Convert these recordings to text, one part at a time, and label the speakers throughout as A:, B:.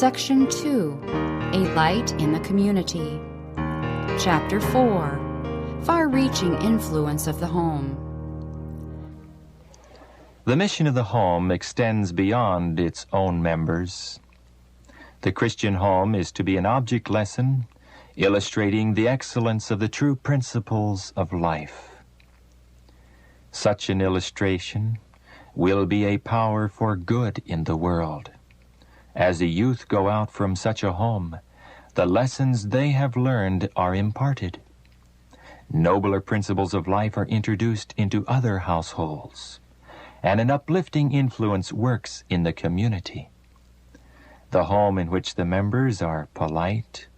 A: Section 2, A Light in the Community. Chapter 4, Far-Reaching Influence of the Home.
B: The mission of the home extends beyond its own members. The Christian home is to be an object lesson illustrating the excellence of the true principles of life. Such an illustration will be a power for good in the world. As the youth go out from such a home, the lessons they have learned are imparted. Nobler principles of life are introduced into other households, and an uplifting influence works in the community. The home in which the members are polite,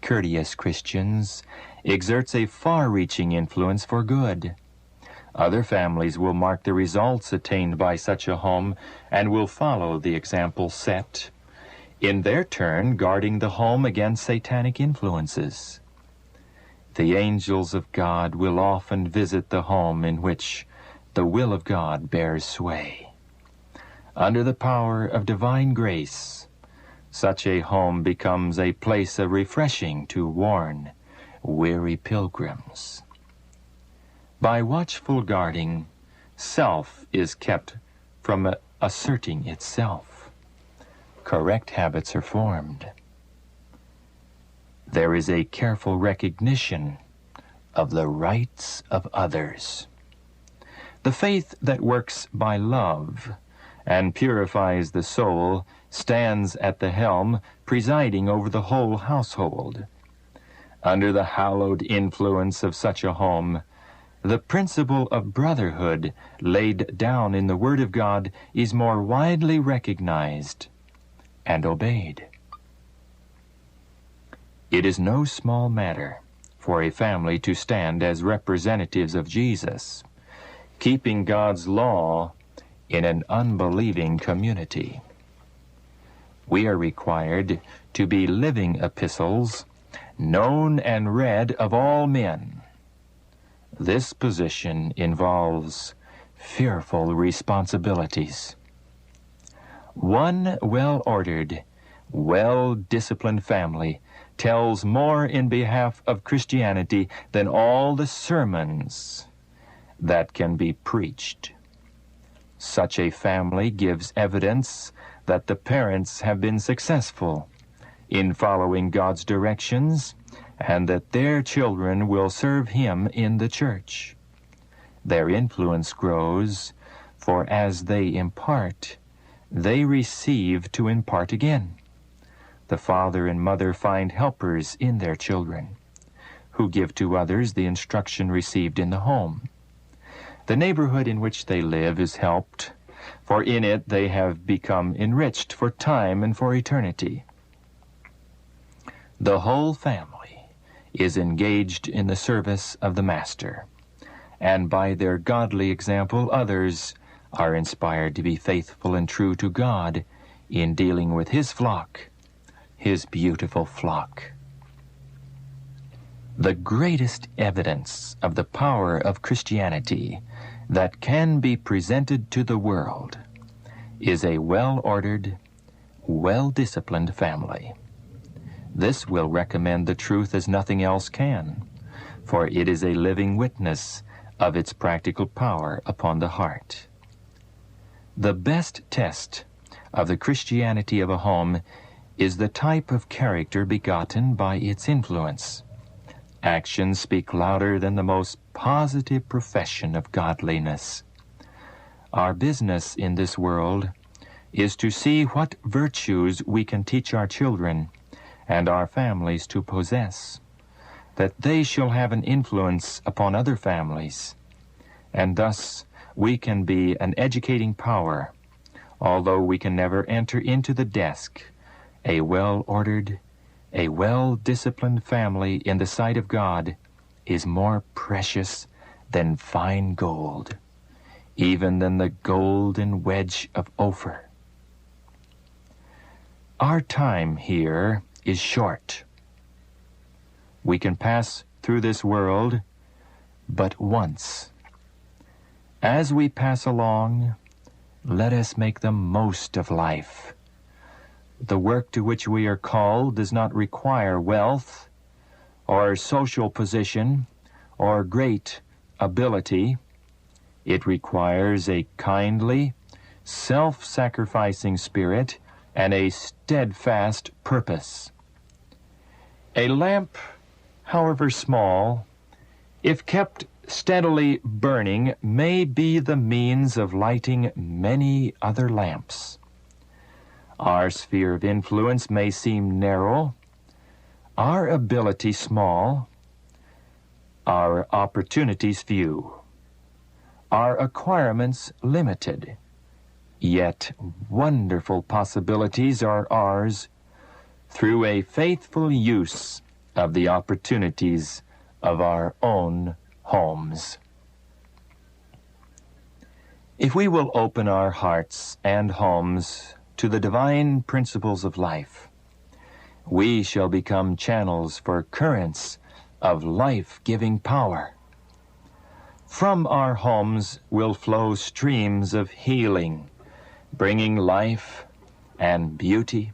B: courteous Christians exerts a far-reaching influence for good. Other families will mark the results attained by such a home and will follow the example set, in their turn guarding the home against satanic influences. The angels of God will often visit the home in which the will of God bears sway. Under the power of divine grace, such a home becomes a place of refreshing to worn, weary pilgrims. By watchful guarding, self is kept from asserting itself. Correct habits are formed. There is a careful recognition of the rights of others. The faith that works by love and purifies the soul stands at the helm, presiding over the whole household. Under the hallowed influence of such a home, the principle of brotherhood laid down in the Word of God is more widely recognized and obeyed. It is no small matter for a family to stand as representatives of Jesus, keeping God's law in an unbelieving community. We are required to be living epistles, known and read of all men. This position involves fearful responsibilities. One well-ordered, well-disciplined family tells more in behalf of Christianity than all the sermons that can be preached. Such a family gives evidence that the parents have been successful in following God's directions and that their children will serve Him in the church. Their influence grows, for as they impart, they receive to impart again. The father and mother find helpers in their children, who give to others the instruction received in the home. The neighborhood in which they live is helped, for in it they have become enriched for time and for eternity. The whole family is engaged in the service of the Master, and by their godly example others are inspired to be faithful and true to God in dealing with His flock, His beautiful flock. The greatest evidence of the power of Christianity that can be presented to the world is a well-ordered, well-disciplined family. This will recommend the truth as nothing else can, for it is a living witness of its practical power upon the heart. The best test of the Christianity of a home is the type of character begotten by its influence. Actions speak louder than the most positive profession of godliness. Our business in this world is to see what virtues we can teach our children and our families to possess, that they shall have an influence upon other families, and thus we can be an educating power, although we can never enter into the desk. A well-ordered, a well-disciplined family in the sight of God is more precious than fine gold, even than the golden wedge of Ophir. Our time here is short. We can pass through this world but once. As we pass along, let us make the most of life. the work to which we are called does not require wealth or social position or great ability. It requires a kindly, self-sacrificing spirit and a steadfast purpose. A lamp, however small, if kept steadily burning, may be the means of lighting many other lamps. Our sphere of influence may seem narrow, our ability small, our opportunities few, our acquirements limited, yet wonderful possibilities are ours through a faithful use of the opportunities of our own homes. If we will open our hearts and homes to the divine principles of life, we shall become channels for currents of life-giving power. From our homes will flow streams of healing, bringing life and beauty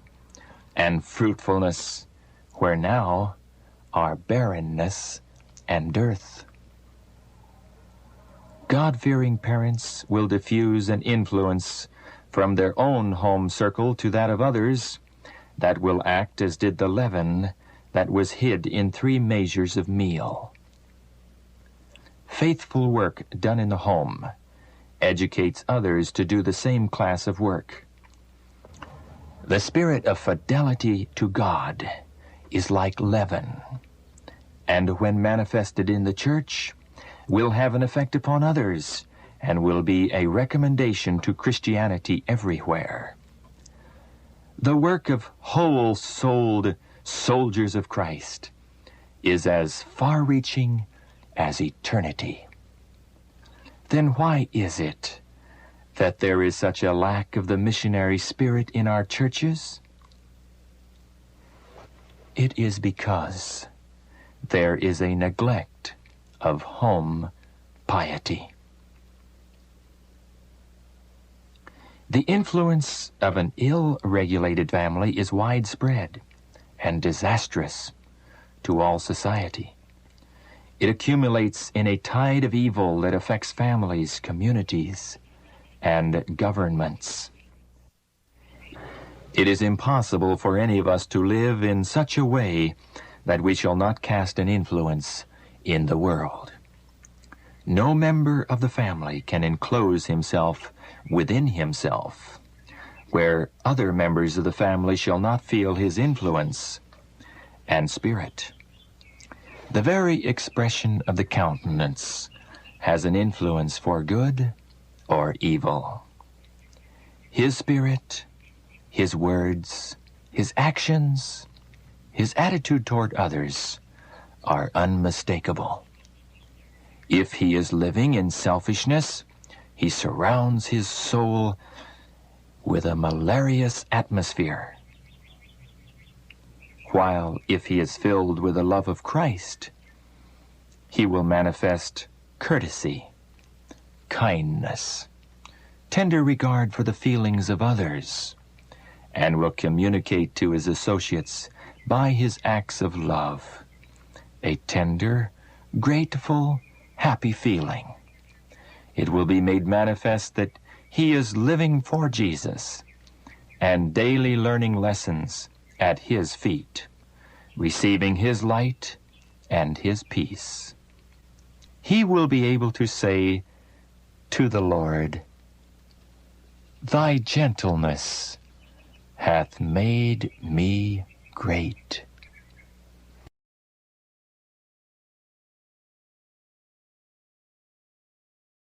B: and fruitfulness where now are barrenness and dearth. God-fearing parents will diffuse an influence from their own home circle to that of others that will act as did the leaven that was hid in 3 measures of meal. Faithful work done in the home educates others to do the same class of work. The spirit of fidelity to God is like leaven, and when manifested in the church, will have an effect upon others and will be a recommendation to Christianity everywhere. The work of whole-souled soldiers of Christ is as far-reaching as eternity. Then why is it that there is such a lack of the missionary spirit in our churches? It is because there is a neglect of home piety. The influence of an ill-regulated family is widespread and disastrous to all society. It accumulates in a tide of evil that affects families, communities, and governments. It is impossible for any of us to live in such a way that we shall not cast an influence in the world. No member of the family can enclose himself within himself, where other members of the family shall not feel his influence and spirit. The very expression of the countenance has an influence for good or evil. His spirit, his words, his actions, his attitude toward others are unmistakable. If he is living in selfishness, he surrounds his soul with a malarious atmosphere. While if he is filled with the love of Christ, he will manifest courtesy, kindness, tender regard for the feelings of others, and will communicate to his associates by his acts of love a tender, grateful, happy feeling. It will be made manifest that he is living for Jesus and daily learning lessons at his feet, receiving his light and his peace. He will be able to say to the Lord, "Thy gentleness hath made me great."